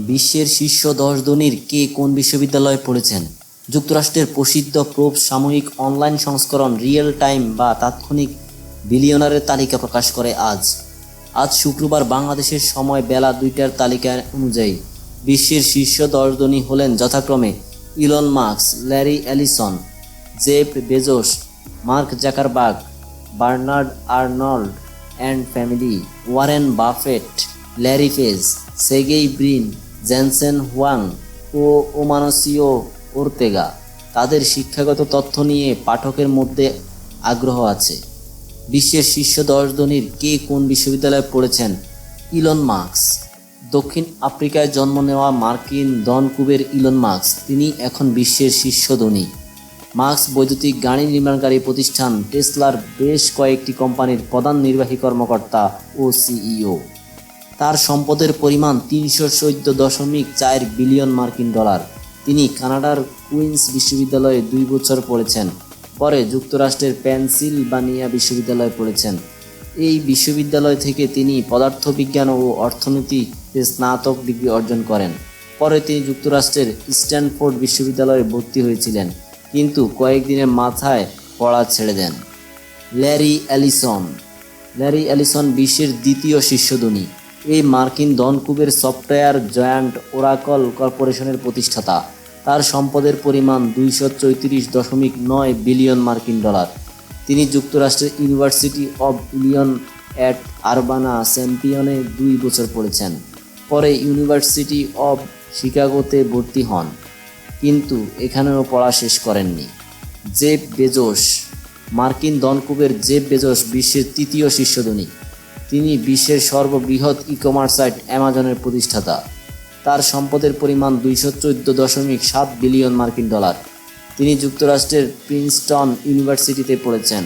বিশ্বের শীর্ষ ১০ ধনীর কে কোন বিশ্ববিদ্যালয়ে পড়েছেন? যুক্তরাষ্ট্রের প্রসিদ্ধ প্রোবস সাময়িক অনলাইন সংস্করণ রিয়েল টাইম বা তাৎক্ষণিক বিলিয়নারের তালিকা প্রকাশ করে আজ শুক্রবার বাংলাদেশের সময় বেলা ২টার তালিকা অনুযায়ী বিশ্বের শীর্ষ ১০ ধনী হলেন যথাক্রমে Elon Musk, Larry Ellison, Jeff Bezos, Mark Zuckerberg, Bernard Arnold and family, Warren Buffett, Larry Page, সেগেই ব্রিন, জেনসেন হুয়াং ও ওমানসিও ওর্তেগা। তাদের শিক্ষাগত তথ্য নিয়ে পাঠকের মধ্যে আগ্রহ আছে। বিশ্বের শীর্ষ ১০ ধনীর কে কোন বিশ্ববিদ্যালয়ে পড়েছেন? Elon Musk. দক্ষিণ আফ্রিকায় জন্ম নেওয়া মার্কিন ধনকুবের ইলন মাস্ক তিনি এখন বিশ্বের শীর্ষ ধনী। মাস্ক বৈদ্যুতিক গাড়ি নির্মাণকারী প্রতিষ্ঠান টেসলার বেশ কয়েকটি কোম্পানির প্রধান নির্বাহী কর্মকর্তা ও সিইও। তার সম্পদের পরিমাণ ৩১৪.৪ বিলিয়ন মার্কিন ডলার। তিনি কানাডার কুইন্স বিশ্ববিদ্যালয়ে ২ বছর পড়েছেন। পরে যুক্তরাষ্ট্রের পেনসিলভানিয়া বিশ্ববিদ্যালয়ে পড়েছেন। এই বিশ্ববিদ্যালয় থেকে তিনি পদার্থবিজ্ঞান ও অর্থনীতিতে স্নাতক ডিগ্রি অর্জন করেন। পরে তিনি যুক্তরাষ্ট্রের স্ট্যানফোর্ড বিশ্ববিদ্যালয়ে ভর্তি হয়েছিলেন, কিন্তু কয়েকদিনের মাথায় পড়া ছেড়ে দেন। ল্যারি এলিসন বিশ্বের দ্বিতীয় শীর্ষ ধনী। এই মার্কিন ধনকুবের সফটওয়্যার জায়ান্ট ওরাকল কর্পোরেশনের প্রতিষ্ঠাতা। তার সম্পদের পরিমাণ ২৩৪.৯ বিলিয়ন মার্কিন ডলার। তিনি যুক্তরাষ্ট্রের university of Illinois at Urbana চ্যাম্পিয়নে ২ বছর পড়েছেন। পরে ইউনিভার্সিটি অব শিকাগোতে ভর্তি হন, কিন্তু এখানেও পড়া শেষ করেননি। Jeff Bezos. মার্কিন ধনকুবের জেফ বেজোস বিশ্বের তৃতীয় শীর্ষ ধনী। তিনি বিশ্বের সর্ববৃহৎ ই-কমার্স সাইট অ্যামাজনের প্রতিষ্ঠাতা। তার সম্পদের পরিমাণ ২১৪.৭ বিলিয়ন মার্কিন ডলার। তিনি যুক্তরাষ্ট্রের প্রিন্সটন ইউনিভার্সিটিতে পড়েছেন।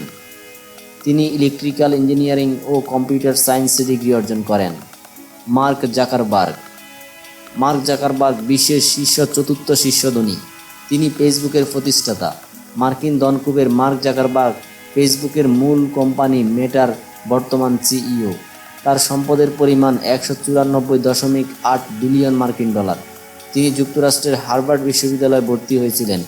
তিনি ইলেকট্রিক্যাল ইঞ্জিনিয়ারিং ও কম্পিউটার সায়েন্সে ডিগ্রি অর্জন করেন। মার্ক জাকারবার্গ বিশ্বের চতুর্থ শীর্ষ ধনী। তিনি ফেসবুকের প্রতিষ্ঠাতা। মার্কিন ধনকুবের মার্ক জাকারবার্গ ফেসবুকের মূল কোম্পানি মেটার বর্তমান সিইও। তার সম্পদের পরিমাণ ১৯৪.৮ বিলিয়ন মার্কিন ডলার। তিনি যুক্তরাষ্ট্রের হার্ভার্ড বিশ্ববিদ্যালয়ে ভর্তি হয়েছিলেন,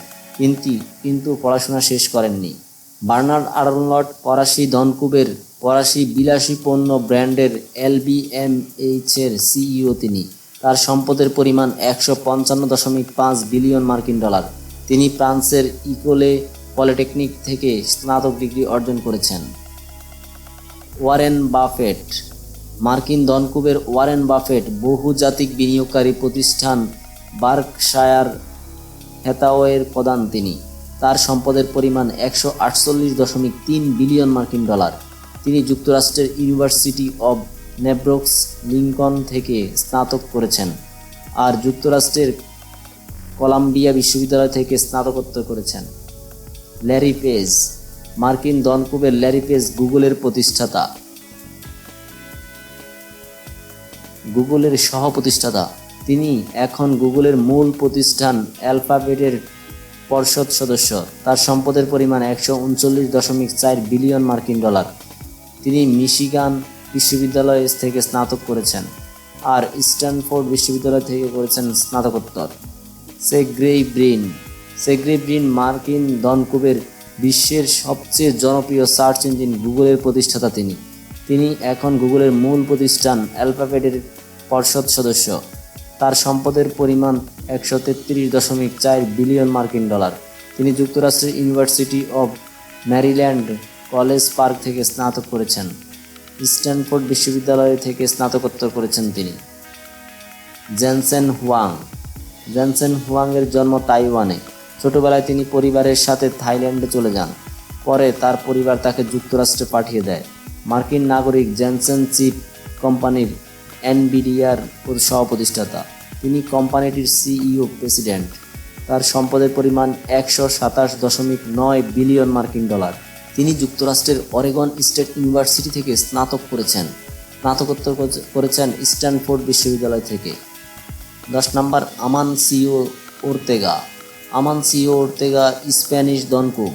কিন্তু পড়াশোনা শেষ করেননি। বার্নার্ড আর্নল্ড ফরাসি ধনকুবের ফরাসি বিলাসী পণ্য ব্র্যান্ডের এলভিএমএইচ-এর সিইও তিনি। তার সম্পদের পরিমাণ ১৫৫.৫ বিলিয়ন মার্কিন ডলার। তিনি ফ্রান্সের ইকোলে পলিটেকনিক থেকে স্নাতক ডিগ্রি অর্জন করেছেন। Warren Buffett. মার্কিন ধনকুবের ওয়ারেন বাফেট বহুজাতিক বিনিয়োগকারী প্রতিষ্ঠান বার্কশায়ার হ্যাথাওয়ের প্রধান তিনি। তার সম্পদের পরিমাণ ১৪৮.৩ বিলিয়ন মার্কিন ডলার। তিনি যুক্তরাষ্ট্রের ইউনিভার্সিটি অব নেব্রাস্কা লিঙ্কন থেকে স্নাতক করেছেন আর যুক্তরাষ্ট্রের কলাম্বিয়া বিশ্ববিদ্যালয় থেকে স্নাতকোত্তর করেছেন। Larry page. মার্কিন ধনকুবের ল্যারি পেজ গুগলের প্রতিষ্ঠাতা, গুগলের সহ-প্রতিষ্ঠাতা। তিনি এখন গুগলের মূল প্রতিষ্ঠান অ্যালফাবেটের পর্ষদ সদস্য। তার সম্পদের পরিমাণ ১৩৯.৪ বিলিয়ন মার্কিন ডলার। তিনি মিশিগান বিশ্ববিদ্যালয় থেকে স্নাতক করেছেন আর স্ট্যানফোর্ড বিশ্ববিদ্যালয় থেকে করেছেন স্নাতকোত্তর। Sergey Brin. মার্কিন ধনকুবের বিশ্বের সবচেয়ে জনপ্রিয় সার্চ ইঞ্জিন গুগলের প্রতিষ্ঠাতা তিনি এখন গুগলের মূল প্রতিষ্ঠান অ্যালফাবেটের পর্ষদ সদস্য। তার সম্পদের পরিমাণ ১৩৩.৪ বিলিয়ন মার্কিন ডলার। তিনি যুক্তরাষ্ট্রের university of Maryland college park থেকে স্নাতক করেছেন। স্ট্যানফোর্ড বিশ্ববিদ্যালয় থেকে স্নাতকোত্তর করেছেন তিনি। জেনসেন হুয়াংয়ের জন্ম তাইওয়ানে। ছোটবেলায় তিনি পরিবারের সাথে থাইল্যান্ডে চলে যান। পরে তার পরিবার তাকে যুক্তরাষ্ট্রে পাঠিয়ে দেয়। মার্কিন নাগরিক জেনসেন চিপ কোম্পানির এনভিডিয়ার সহ-প্রতিষ্ঠাতা। তিনি কোম্পানিটির সিইও প্রেসিডেন্ট। তার সম্পদের পরিমাণ ১২৭.৯ বিলিয়ন মার্কিন ডলার। তিনি যুক্তরাষ্ট্রের অরেগন স্টেট ইউনিভার্সিটি থেকে স্নাতকোত্তর করেছেন স্ট্যানফোর্ড বিশ্ববিদ্যালয় থেকে। ১০ নম্বর আমানসিও ওর্তেগা স্প্যানিশ ধনকুব।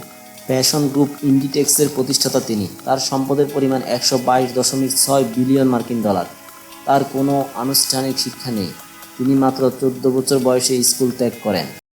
ফ্যাশন গ্রুপ ইন্ডিটেক্সের প্রতিষ্ঠাতা তিনি। তার সম্পদের পরিমাণ ১২২.৬ বিলিয়ন মার্কিন ডলার। তার কোনো আনুষ্ঠানিক শিক্ষা নেই। তিনি মাত্র 14 বছর বয়সে স্কুল ত্যাগ করেন।